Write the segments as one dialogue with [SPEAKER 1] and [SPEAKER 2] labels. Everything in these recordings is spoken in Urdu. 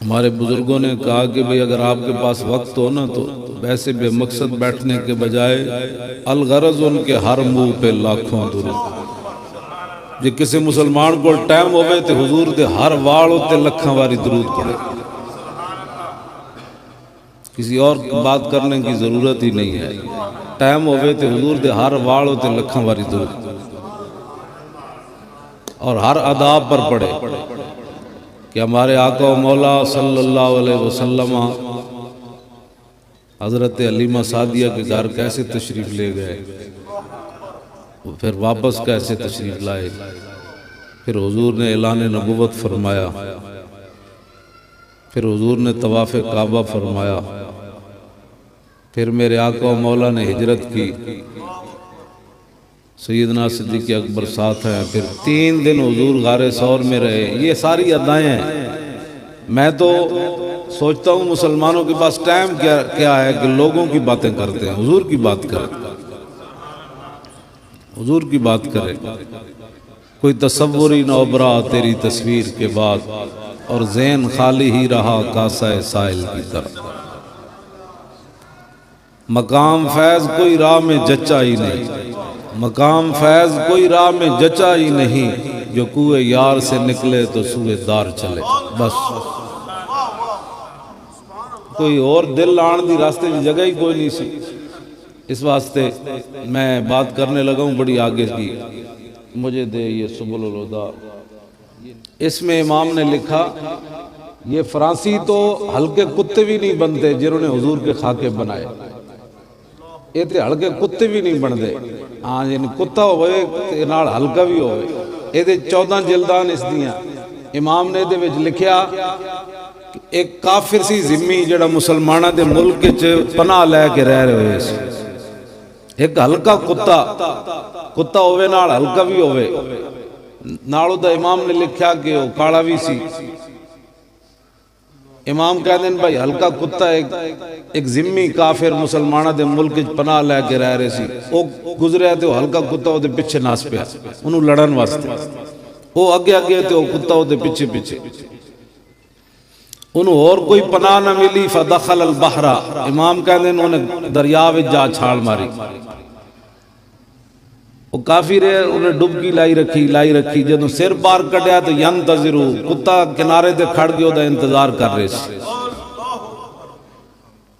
[SPEAKER 1] ہمارے بزرگوں نے کہا کہ بھئی اگر آپ کے پاس وقت ہو نا تو ویسے بے مقصد بیٹھنے کے بجائے الغرض ان کے ہر منہ پہ لاکھوں درود۔ جی کسی مسلمان کو ٹائم ہوئے تو حضور دے ہر واڑ ہوتے لکھاں واری درود پڑھے، کسی اور بات کرنے کی ضرورت ہی نہیں ہے۔ ٹائم ہوئے تو حضور دے ہر واڑ ہوتے لکھاں واری درود اور ہر ادا پر پڑھے کہ ہمارے آقا و مولا صلی اللہ علیہ وسلم حضرت علیمہ سعدیہ کے گھر کیسے تشریف لے گئے، پھر واپس کیسے تشریف لائے، پھر حضور نے اعلان نبوت فرمایا، پھر حضور نے طواف کعبہ فرمایا، پھر میرے آقا و مولا نے ہجرت کی، سیدنا صدیق اکبر ساتھ ہیں، پھر 3 دن حضور غار ثور میں رہے۔ یہ ساری ادائیں ہیں۔ میں تو سوچتا ہوں مسلمانوں کے پاس ٹائم کیا ہے کہ لوگوں کی باتیں کرتے ہیں، حضور کی بات کریں، حضور کی بات کریں۔ کوئی تصور ہی نہ ابھرا تیری تصویر کے بعد، اور ذہن خالی ہی رہا کاسہ سائل کی طرح۔ مقام فیض کوئی راہ میں جچا ہی نہیں، مقام فیض کوئی راہ میں جچا ہی نہیں، جو کوئے یار سے نکلے تو سوئے دار چلے۔ بس کوئی اور دل آن دی راستے کی جگہ ہی کوئی نہیں سی۔ اس واسطے میں بات کرنے لگا ہوں بڑی آگے کی، مجھے دے یہ سبل الہدیٰ۔ اس میں امام نے لکھا یہ فرانسی تو ہلکے کتے بھی نہیں بنتے جنہوں نے حضور کے خاکے بنائے، یہ تے ہلکے کتے بھی نہیں بنتے۔ ہاں یعنی کتا ہوئے تے نال ہلکا بھی ہوئے۔ یہ تے 14 جلدان اس دیاں۔ امام نے دے وچ لکھیا کہ ایک کافر سی ذمی جڑا مسلمانہ دے ملک چ پناہ لے کے رہ رہے ہوئے سی، ایک ہلکا کتا ہوئے نال ہلکا بھی ہوئے نالو دا امام نے لکھیا کہ وہ کاڑا بھی سی۔ امام کہہ دیں بھائی ہلکا کتا ایک ذمی کافر مسلمانہ دے ملک پناہ لے کے رہ رہے سی، وہ گزرے تے وہ ہلکا کتا وہ دے پیچھے ناس پیا انہوں لڑن واسطے، وہ اگے اگے تے وہ کتا وہ دے پیچھے پیچھے، انہوں اور کوئی پناہ نہ ملی فدخل البحر، امام کہہ دیں انہوں نے دریا وچ جا چھال ماری۔ وہ کافی رہے انہیں ڈبکی لائی رکھی جدوں سر بار کٹیا تو ینتظرو، کتا کنارے تے کھڑ گیا دا انتظار کر رہے سی،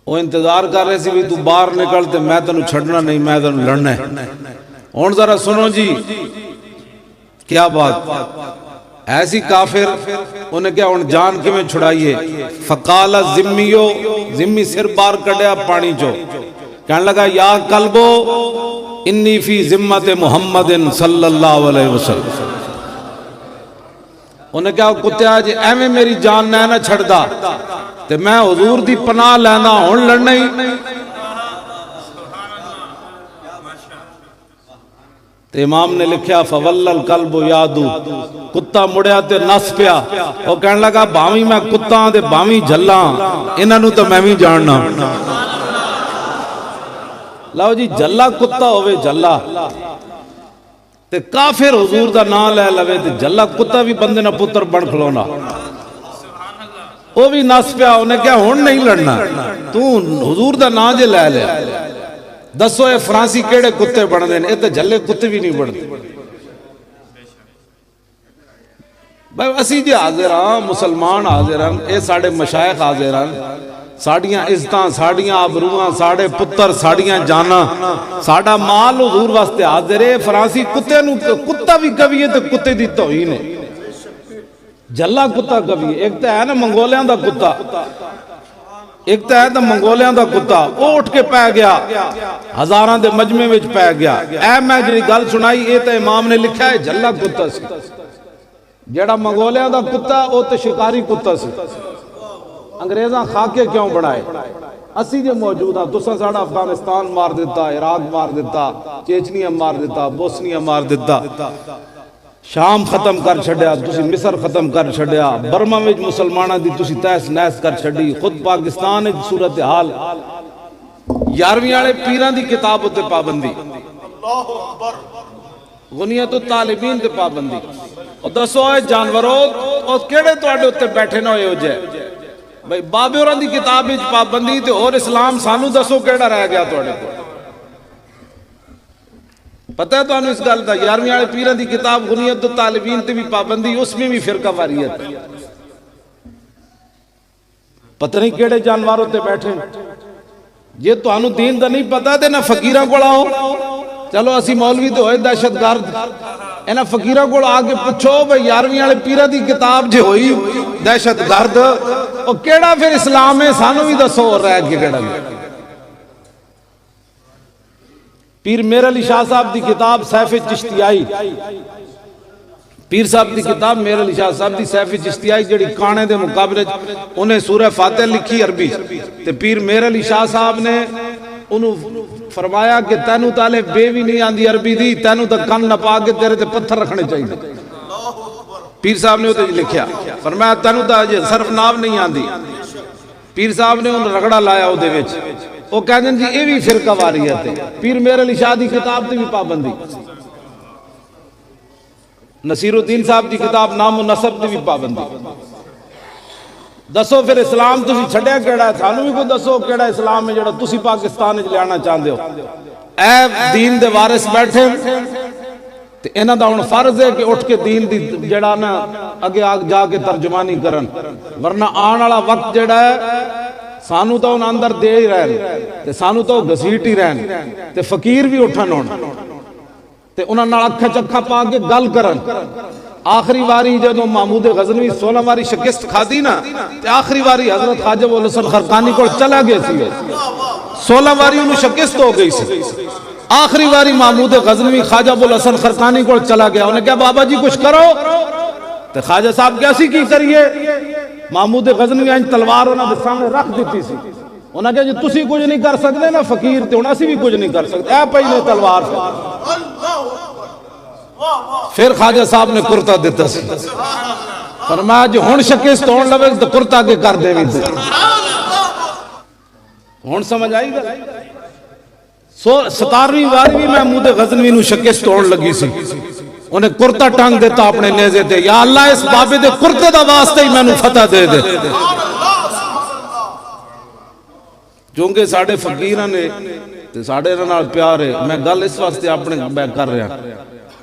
[SPEAKER 1] وہ انتظار کر رہے سی بھی تو باہر نکلتے میں تنوں چھڑنا نہیں میں تنوں لڑنا ہے۔ اور ذرا سنو جی کیا بات، ایسی کافر انہیں کیا ان جان کے میں چھڑائیے، فقال ذمیو، ذمی سر بار کٹیا پانی چو، کہنے لگا یا قلبو انی فی ذمت محمد صلی اللہ علیہ وسلم، انہیں کہا کتیا جی ایویں میری جان نہ چھڑ دا تے میں حضور دی پناہ لینا ہون لڑنا ہی۔ تے امام نے لکھیا فول القلب یادو، کتا مڑیا تے نس پیا، وہ کہنے لگا باویں میں کتا تے باویں جھلاں انہاں نوں تے میں بھی جاننا۔ لاؤ جی جلا کتا ہوئے جلا تے کافر حضور دا نام لے لوے تے جلا کتا بھی بندے نہ پتر بن کھلونا، وہ بھی نس پیا، انہیں کیا ہون نہیں لڑنا، تو حضور دا نام جے لے لیا۔ دسو اے فرانسی کیڑے کتے بن دیں، اے تے جلے کتے بھی نہیں بڑھتے۔ بھائی اسی جی حاضران مسلمان حاضران، اے ساڑھے مشائخ حاضران، ساڑیاں عزتاں ساڑیاں آبروہاں ساڑھے پتر ساڑیاں جانا ساڑھا مال حضور واسطے حاضر ہے۔ فرانسی کتے نو کتا بھی کبھی ہے تو کتے دی توہین ہے، جلا کتا کبھی ہے، ایک تو ہے نا منگولیاں دا کتا، ایک تو ہے نا منگولیاں دا کتا، وہ اٹھ کے پہ گیا ہزاراں دے مجمع وچ پہ گیا۔ اے میں جڑی گل سنائی اے تے امام نے لکھا ہے جلا کتا سی، جڑا منگولیاں دا کتا وہ تے شکاری کتا سی۔ انگریزاں خاکے کیوں بڑھائے؟ اسی جو موجود ہیں، تساں ساڑھا افغانستان مار دیتا، عراق مار دیتا، چیچنیا مار دیتا، بوسنیا مار دیتا، شام ختم کر چھڑیا، تسی مصر ختم کر چھڑیا، برما وچ مسلمانہ دی تسی تیس نیس کر چھڑی، خود پاکستان ہے صورتحال۔ 11ویں آڑے پیران دی کتاب ہوتے پابندی، غنیت الطالبین تے پابندی، اور دسو ہے جانوروں اور کیڑے تو آڑے ہوتے بیٹھے نہ ہوئے ہو جائے، بھائی بابے ہوراں دی کتاب وچ پابندی تے اور اسلام سانو دسو کیڑا رہ گیا تواڈے کول؟ پتہ ہے تانوں اس گل دا 11ویں والے پیراں دی کتاب غنیت الطالبین تے بھی پابندی، اس میں بھی فرقہ واریت، پتہ نہیں کیڑے جانوروں تے بیٹھے۔ جے تانوں دین دا نہیں پتہ تے نہ فقیراں کول آؤ، چلو اسی مولوی تے ہوئے دہشت گرد، انہاں فقیراں کول آ کے پوچھو بھئی 11ویں والے پیراں دی کتاب جے ہوئی دہشت گرد، او کیڑا پھر اسلام ہے سانو بھی دسو اور رہ کے کیڑا گیا۔ پیر میر علی شاہ صاحب دی کتاب سیف چشتیائی، پیر صاحب دی کتاب میر علی شاہ صاحب دی سیف چشتیائی جڑی کانے دے مقابلے انہیں سورہ فاتح لکھی عربی، تے پیر میر علی شاہ صاحب نے انہوں فرمایا کہ تینوں تالے بے بھی نہیں آندی عربی دی، تینوں تا کن نپا کے تیرے تے پتھر رکھنے چاہیے۔ پیر صاحب نے ہوتے لکھیا، فرمایا تینوں تا صرف ناو نہیں آندی۔ پیر صاحب نے انہوں رگڑا لایا ہو دے وچ، وہ کہتے ہیں جی یہ بھی فرقہ واریت ہے۔ پیر میر علی شاہ دی کتاب تے بھی پابندی، نصیر الدین صاحب دی کتاب نام و نسب تے بھی پابندی۔ دسو پھر اسلام تسی چھڑیا کیڑا ہے؟ تھانوں بھی کوئی دسو کیڑا اسلام ہے جڑا تسی پاکستان وچ لے آنا چاہندے ہو؟ اے دین دے وارث بیٹھے تے انہاں دا ہن فرض ہے کہ اٹھ کے دین دی جڑا نا اگے آگ جا کے ترجمانی کرن، ورنہ آن والا وقت جڑا ہے سانو تو ان اندر دے ہی رہن تے سانو تو گھسیٹ ہی رہن تے فقیر بھی اٹھن ہون تے انہاں نال اکھا چکھا پا کے گل کرن۔ آخری واری جدوں محمود غزنوی 16 واری شکست کھادی نا تے آخری واری حضرت خواجہ ابو الحسن خرقانی کو چلا گئے سی، 16 واری انہوں شکست ہو گئی سی، آخری واری محمود غزنوی خواجہ ابو الحسن خرقانی کو چلا گیا، انہیں کہا بابا جی کچھ کرو، تے خواجہ صاحب کیسی کی کریے؟ محمود غزنوی آئیں تلوار انہوں نے سامنے رکھ دیتی سی، انہوں نے کہا جی تسی کچھ نہیں کر سکتے نا فقیر تے انہوں نے بھی کچھ نہیں کر سکتے، اے پہلے تلوار سے۔ پھر خواجہ صاحب نے کرتا دیتا سی، فرمایا جو ہون شکست ہون لگے تو کرتا کے کر دے بھی تو ہون سمجھ آئی گا۔ 17ویں واری بھی محمود غزنوی نو شکست ہون لگی سی، انہیں کرتا ٹانگ دیتا اپنے نیزے دے، یا اللہ اس بابے دے کرتے دا واسطے ہی میں نو فتح دے دے۔ چونکہ ساڑھے فقیران نے ساڑھے نال پیار ہے، میں گل اس واسطے اپنے بیک کر رہا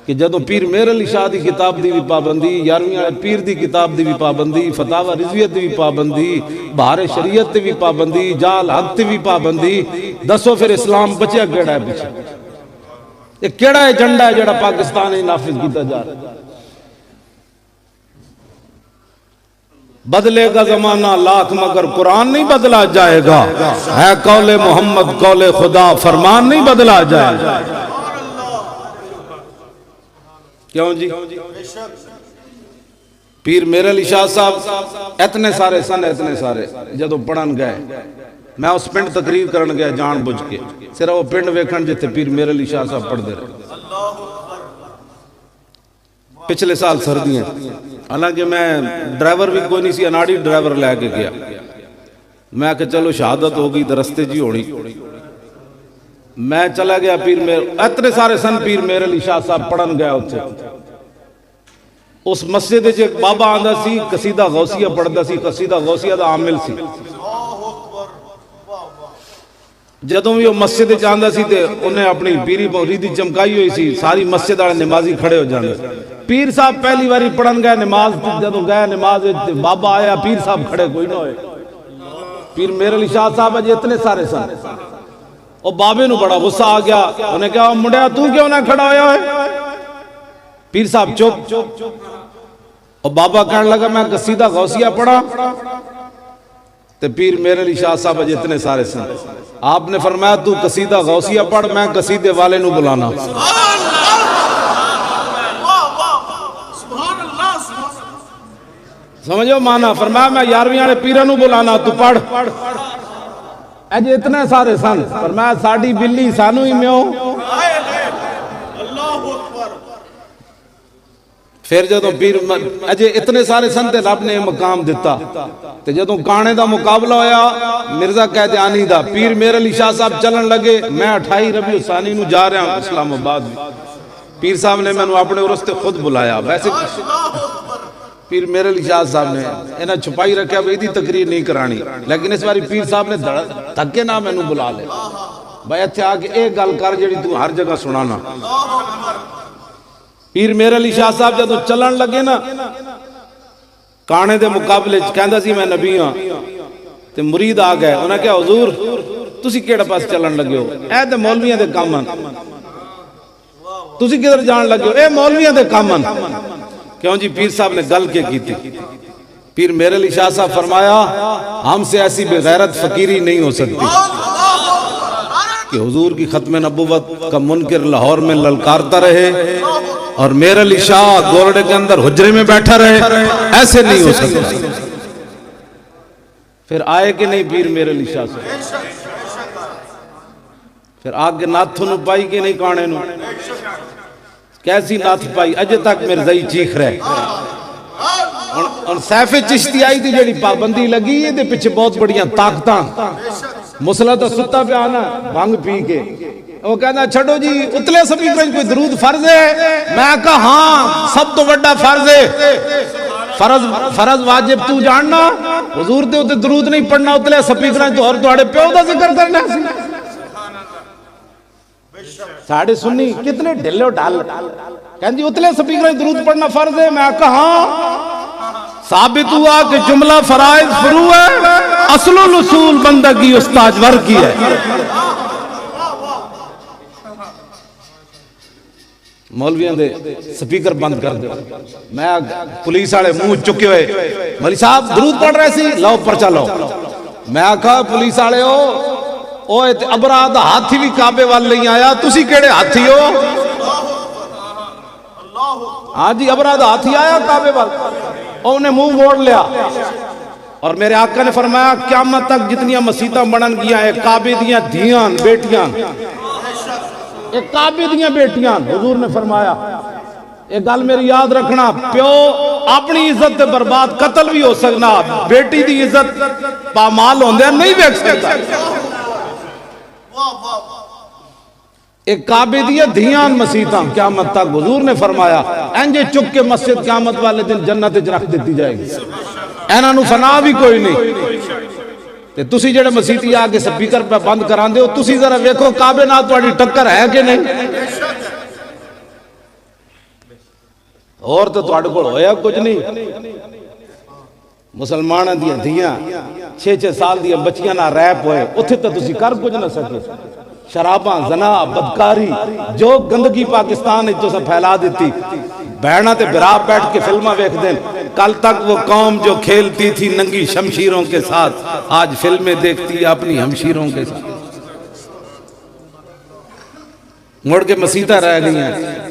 [SPEAKER 1] کہ جدوں پیر میر علی شاہ دی کتاب دی بھی پابندی، 11ویں والے پیر دی کتاب دی بھی پابندی، فتاوی رضویت دی بھی پابندی، بہار شریعت دی بھی پابندی، جال حق دی بھی پابندی، دسو پھر اسلام بچیا کیڑا ہے پیچھے؟ یہ کیڑا ایجنڈا ہے جڑا پاکستان میں نافذ کیتا جا رہا ہے؟ بدلے گا زمانہ لاکھ مگر قرآن نہیں بدلا جائے گا، ہے قول محمد قول خدا فرمان نہیں بدلا جائے گا۔ کیوں جی؟ پیر میر علی شاہ صاحب اتنے سارے سن، اتنے سارے جدو پڑھن گئے، میں اس پنڈ تقریر کرن گیا جان بجھ کے، صرف وہ پنڈ ویکھن جتے پیر میر علی شاہ صاحب پڑھ دے رہے۔ پچھلے سال سردیاں، حالانکہ میں ڈرائیور بھی کوئی نہیں سی، اناڑی ڈرائیور لے کے گیا، میں کہ چلو شہادت ہوگی درستے جی ہونی، میں چلا گیا پیر میر، اتنے سارے سن پیر میر علی شاہ صاحب پڑھن گیا اتھے، اس مسجد جے بابا آندہ سی قصیدہ غوثیہ پڑھدا سی، قصیدہ غوثیہ دا عامل سی، جدوں بھی وہ مسجد چاہندہ سی تے انہیں اپنی پیری موریدی چمکائی ہوئی سی، ساری مسجد والے نمازی کھڑے ہو جاندے، پیر صاحب پہلی باری پڑھن گئے نماز، جدوں گئے نماز بابا آیا پیر صاحب کھڑے کوئی نہ ہوئے، پیر میر علی شاہ صاحب اجے اتنے سارے سن، اور بابے نو بڑا غصہ آ گیا، انہیں کہا منڈیا تو کیوں نہ کھڑا ہویا ہے؟ پیر صاحب چپ، اور بابا کہنے لگا میں قصیدہ غوثیہ پڑھا، تے پیر میر علی شاہ صاحب اجے اتنے سارے سن، آپ نے فرمایا تو قصیدہ غوثیہ پڑھ، میں قصیدے والے نو بلانا۔ سمجھو مانا، فرمایا میں 11ویں والے پیرہ نو بلانا، تو پڑھ۔ اجے اتنے سارے سن، فرمایا ساڑی بلی سانو ہی میں ہو۔ پھر جدوں پیر اجے اتنے سارے سن تے رب نے مقام دیتا، تے جدوں کانے دا مقابلہ ہویا مرزا قیدیانی دا، پیر میر علی شاہ صاحب چلن لگے، میں 28 ربیع الثانی نو جا رہا ہوں اسلام آباد میں، پیر صاحب نے میں نو اپنے عرص تے خود بلایا، ویسے پیر میرے علی شاہ صاحب نے انہیں چھپائی رکھا بھئی دی تقریر نہیں کرانی، لیکن اس باری پیر صاحب نے تھکے نہ میں نوں بلا لے بھائی اتھے آکے ایک گل کر جڑی تو ہر جگہ سنانا۔ پیر میرے علی شاہ صاحب جدوں چلن لگے نا کانے دے مقابلے کہندا سی میں نبی ہاں تے مرید آ گئے، انہاں کہا حضور تسی کیڑے پاس چلن لگے ہو؟ اے تے مولویاں دے کام ہن، تسی کدھر جان لگے ہو؟ اے مولویاں دے کام ہن۔ کیوں جی پیر صاحب نے گل کے کی تھی؟ پیر میرے علی شاہ صاحب فرمایا ہم سے ایسی بغیرت فقیری نہیں ہو سکتی کہ حضور کی ختم نبوت کا منکر لاہور میں للکارتا رہے اور میرے علی شاہ گورڈے کے اندر حجرے میں بیٹھا رہے، ایسے نہیں ہو سکتا۔ پھر آئے کہ نہیں پیر میرے علی شاہ سے؟ پھر آگے ناتھ نو پائی کہ نہیں کانے نو؟ کیسی ناتھ پائی اجے تک مرزائی چیخ رہے۔ اور سیف چشتی آئی تھی جڑی پابندی لگی ہے دے پیچھے بہت بڑیاں طاقتاں، مسئلہ تو ستا پہ آنا بھنگ پی کے وہ کہنا چھڑو جی اتلے سپیکریں کوئی درود فرض ہے؟ میں کہا ہاں سب تو بڑا فرض ہے، فرض واجب تو جاننا حضور دے ہوتے درود نہیں پڑھنا اتلے سپیکریں تو اور دوڑے پیو دا ذکر کرنا ہے۔ ساڑھے سنی کتنے ڈھلے ڈال کہن جی اتلے سپیکریں درود پڑھنا فرض ہے؟ میں کہا ہاں ثابت ہوا کہ جملہ فرائض فرو ہے، اصل الاصول بندگی استاجور کی ہے۔ مولویاں دے سپیکر بند کر دے، میں پولیس آڑے منہ چکے ہوئے مولی صاحب درود پڑھ رہے سی لاؤ پرچہ لاؤ۔ میں کہا پولیس آڑے ہو اوہ ابراد ہاتھی بھی کعبے والے نہیں آیا، تسی کیڑے ہاتھی ہو؟ ہاں جی ابراد ہاتھی آیا کعبے والے، انہیں منہ موڑ لیا اور میرے آقا نے فرمایا قیامت تک جتنیاں مسیطہ بڑھن گیا ہے کعبے دیاں دھیاں بیٹیاں، ایک کعبے دیاں بیٹیاں، حضور نے فرمایا ایک گل میری یاد رکھنا، پیو اپنی عزت دے برباد قتل بھی ہو سکنا، بیٹی دی عزت پامال ہوندے نہیں دیکھ سکتا۔ ایک کعبے دیا دھیان مسیطاں قیامت تک، حضور نے فرمایا اینجے چک کے مسجد قیامت والے دن جنت رکھ دیتی جائے گی، اینہ نو فنا بھی کوئی نہیں۔ تسی جڑے مسیطی آگے سپیکر پہ بند کران دے ہو، تسی ذرا ویکھو کعبے نہ تواڈی ٹکر ہے کہ نہیں؟ اور تو تواڈے کول ہویا کچھ نہیں۔ مسلمانہ دیاں دھیاں 6 سال دیاں بچیاں نہ ریپ ہوئے اتھے تو تسی کر کچھ نہ سکے، شراباں زنا بدکاری جو گندگی پاکستان تو سب پھیلا دیتی، بہنہ تے براب بیٹھ کے فلمہ ویکھ دیں۔ کل تک وہ قوم جو کھیلتی تھی ننگی شمشیروں کے ساتھ آج فلمیں دیکھتی اپنی ہمشیروں کے ساتھ، مڑ کے مسیطہ رہ گئی ہیں۔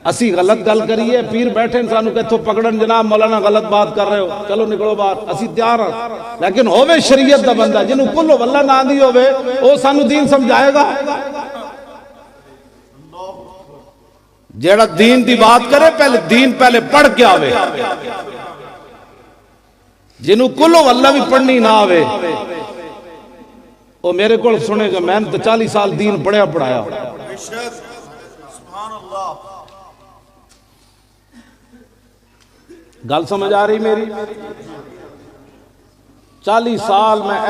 [SPEAKER 1] اسی غلط گل کریے پیر بیٹھے انسانوں کہتو پکڑن جناب مولانا غلط بات کر رہے ہو چلو نکلو باہر، اسی تیار ہیں، لیکن ہووے شریعت دا بندہ جنہوں کلو واللہ نہ دی ہووے وہ سانو دین سمجھائے گا۔ جیڑا دین دی بات کرے پہلے دین پہلے پڑھ کے آوے، جنہوں کلو واللہ بھی پڑھنی نہ آوے وہ میرے کول سنے گا میں نے تو 40 سال دین پڑھایا۔ گل سمجھ آ رہی میری؟ 40 سال میں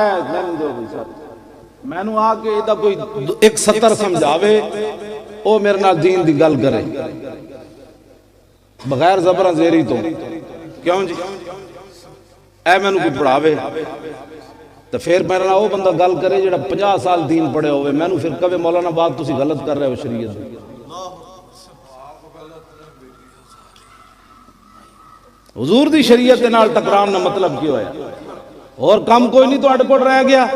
[SPEAKER 1] میں نو آگے ادھا کوئی ایک 70 سمجھاوے او میرے نال دین دی گل کرے بغیر زبرہ زیری تو کیوں جی اے میں نو کوئی پڑھاوے تو پھر میرے نال وہ بندہ گل کرے جڑا 50 سال دین پڑھے ہوئے میں نو پھر کبھی مولانا بات تسی غلط کر رہے ہو شریعت دی۔ حضور دی شریعت نال ٹکران نہ مطلب کیوں ہے اور کم کوئی نہیں تو اٹکوٹ رہ گیا۔